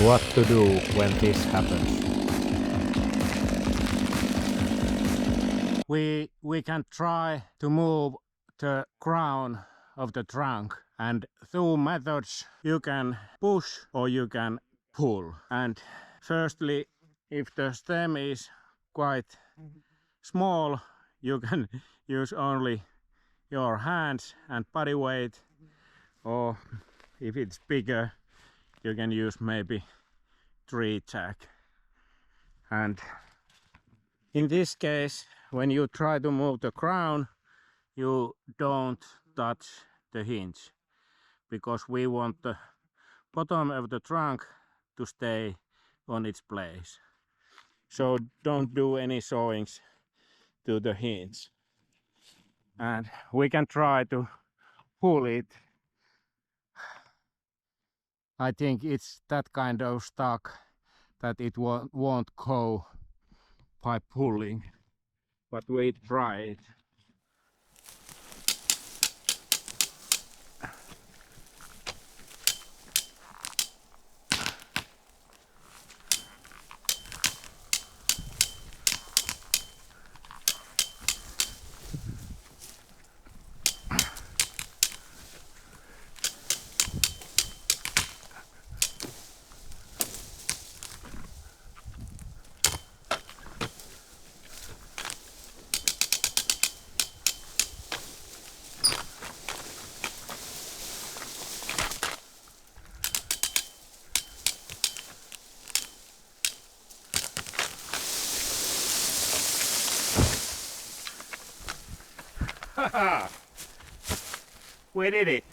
What to do when this happens? We can try to move the crown of the trunk, and two methods: you can push or you can pull. And firstly, if the stem is quite small, you can use only your hands and body weight, or if it's bigger, you can use maybe tree jack. And in this case, when you try to move the crown, you don't touch the hinge, because we want the bottom of the trunk to stay on its place. So don't do any sewings to the hinge. And we can try to pull it. I think it's that kind of stuck that it won't go by pulling, but we try it. We did it!